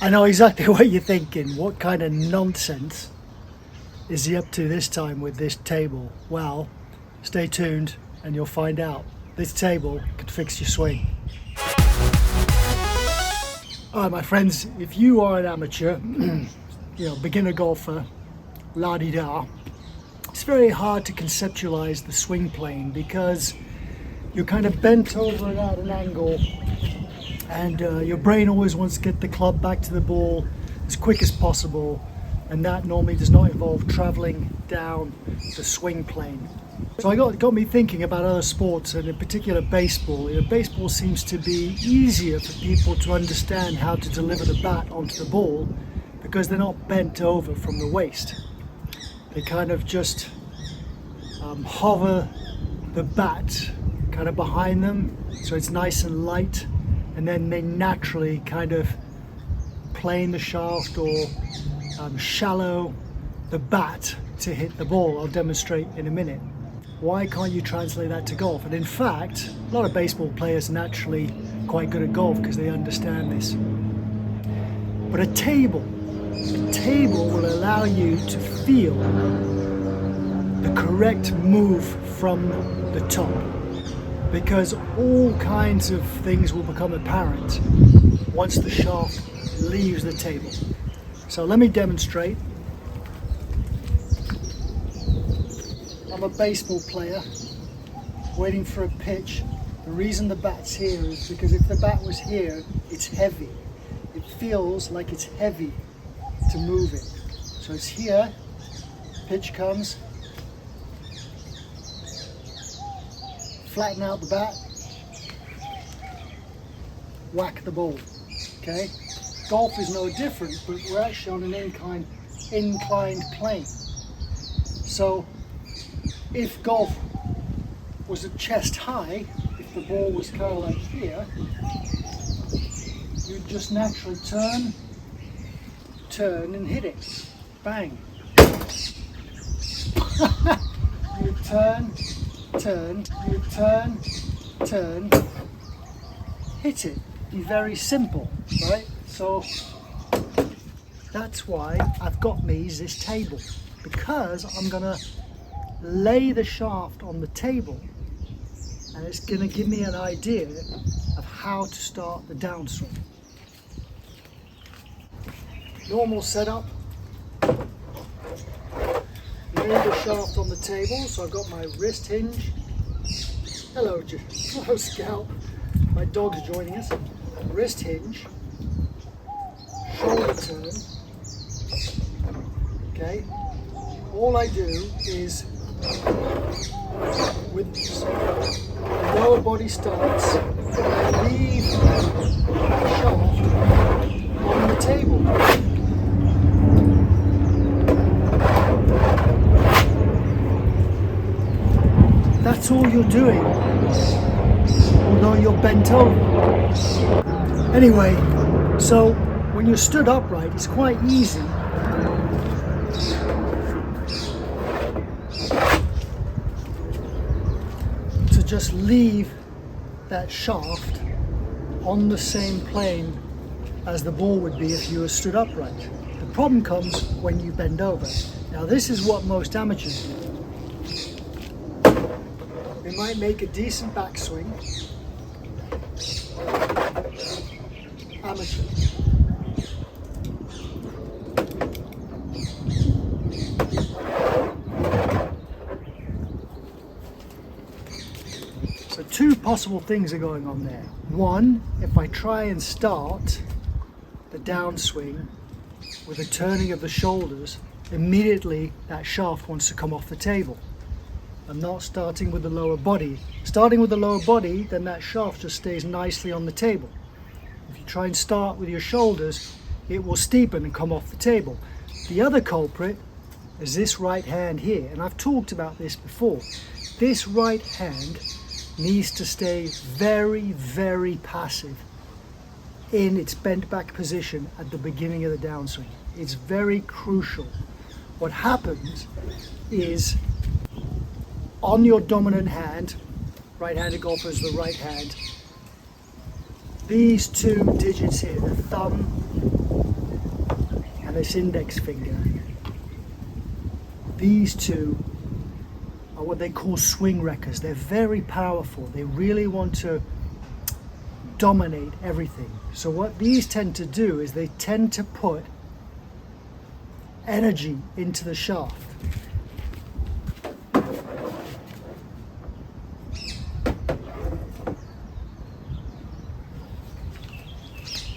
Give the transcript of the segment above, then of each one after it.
I know exactly what you're thinking. What kind of nonsense is he up to this time with this table? Well, stay tuned and you'll find out. This table could fix your swing. Alright my friends, if you are an amateur, beginner golfer, la-di-da, it's very hard to conceptualize the swing plane because you're kind of bent over and at an angle, and your brain always wants to get the club back to the ball as quick as possible, and that normally does not involve traveling down the swing plane. So it got me thinking about other sports, and in particular baseball. Baseball seems to be easier for people to understand how to deliver the bat onto the ball because they're not bent over from the waist. They kind of just hover the bat kind of behind them, so it's nice and light, and then they naturally kind of plane the shaft or shallow the bat to hit the ball. I'll demonstrate in a minute. Why can't you translate that to golf? And in fact, a lot of baseball players are naturally quite good at golf because they understand this. But a table will allow you to feel the correct move from the top, because all kinds of things will become apparent once the shaft leaves the table. So let me demonstrate. I'm a baseball player waiting for a pitch. The reason the bat's here is because if the bat was here, it's heavy. It feels like it's heavy to move it. So it's here, pitch comes, flatten out the bat, whack the ball. Okay? Golf is no different, but we're actually on an inclined plane. So if golf was at chest high, if the ball was kind of like here, you'd just naturally turn and hit it. Bang. You turn, hit it. Be very simple, right? So that's why I've got me this table, because I'm gonna lay the shaft on the table and it's gonna give me an idea of how to start the downswing. Normal setup. Lay the shaft on the table, so I've got my wrist hinge. Hello Scout. My dog's joining us. Wrist hinge, shoulder turn. Okay. All I do is, with the lower body stance, I leave the shaft on the table. That's all you're doing, although you're bent over. Anyway, so when you're stood upright, it's quite easy to just leave that shaft on the same plane as the ball would be if you were stood upright. The problem comes when you bend over. Now this is what most amateurs do. They might make a decent backswing. Amateur. So two possible things are going on there. One, if I try and start the downswing with a turning of the shoulders, immediately that shaft wants to come off the table. I'm not starting with the lower body. Starting with the lower body, then that shaft just stays nicely on the table. If you try and start with your shoulders, it will steepen and come off the table. The other culprit is this right hand here, and I've talked about this before. This right hand needs to stay very, very passive in its bent back position at the beginning of the downswing. It's very crucial. What happens is, on your dominant hand, right-handed golfers, the right hand, these two digits here, the thumb and this index finger, these two are what they call swing wreckers. They're very powerful. They really want to dominate everything. So what these tend to do is they tend to put energy into the shaft.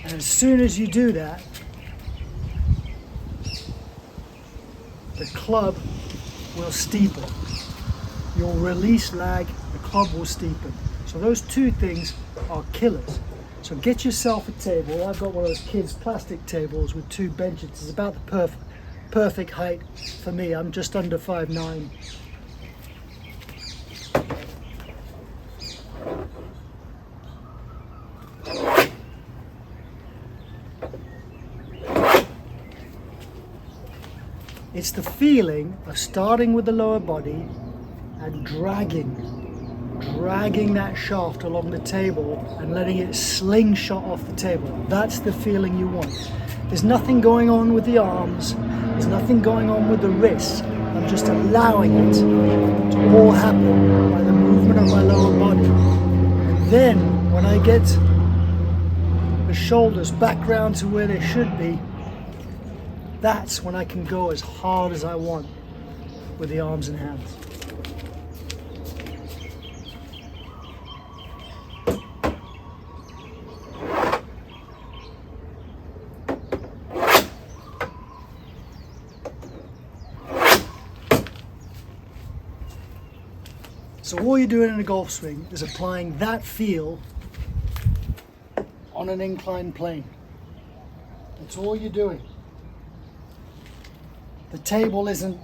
And as soon as you do that, the club will steepen. You'll release lag, the club will steepen. So those two things are killers. So get yourself a table. I've got one of those kids' plastic tables with two benches. It's about the perfect height for me. I'm just under 5'9". It's the feeling of starting with the lower body and dragging that shaft along the table and letting it slingshot off the table. That's the feeling you want. There's nothing going on with the arms. There's nothing going on with the wrists. I'm just allowing it to all happen by the movement of my lower body. And then when I get the shoulders back round to where they should be, that's when I can go as hard as I want with the arms and hands. So all you're doing in a golf swing is applying that feel on an inclined plane. That's all you're doing. The table isn't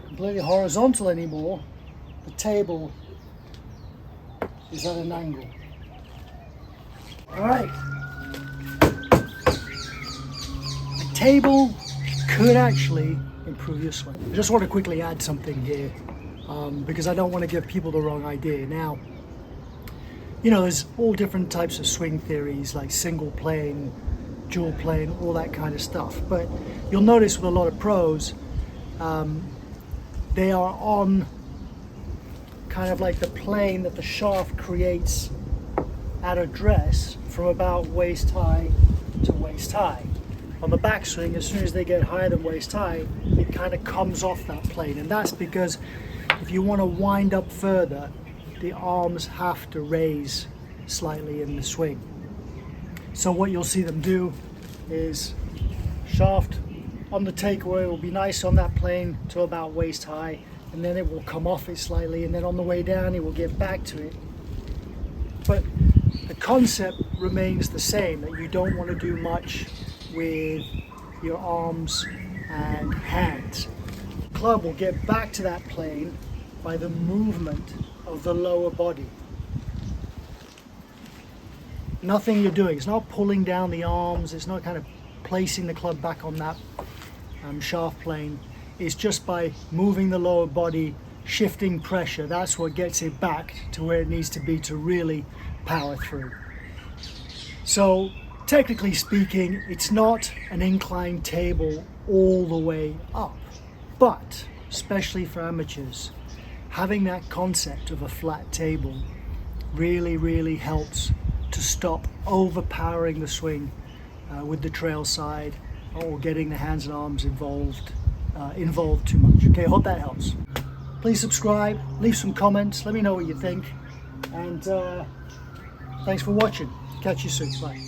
completely horizontal anymore. The table is at an angle. All right. The table could actually improve your swing. I just want to quickly add something here because I don't want to give people the wrong idea. Now, you know, there's all different types of swing theories like single plane, dual plane, all that kind of stuff. But you'll notice with a lot of pros, they are on kind of like the plane that the shaft creates at address from about waist high to waist high. On the backswing, as soon as they get higher than waist high, it kind of comes off that plane. And that's because if you want to wind up further, the arms have to raise slightly in the swing. So what you'll see them do is shaft on the takeaway will be nice on that plane to about waist high, and then it will come off it slightly, and then on the way down it will get back to it. But the concept remains the same, that you don't want to do much with your arms and hands. The club will get back to that plane by the movement of the lower body. Nothing you're doing. It's not pulling down the arms. It's not kind of placing the club back on that shaft plane. It's just by moving the lower body, shifting pressure. That's what gets it back to where it needs to be to really power through. So technically speaking, it's not an inclined table all the way up, but especially for amateurs, having that concept of a flat table really helps to stop overpowering the swing with the trail side or getting the hands and arms involved too much. Okay, I hope that helps. Please subscribe, leave some comments, let me know what you think, and thanks for watching. Catch you soon. Bye.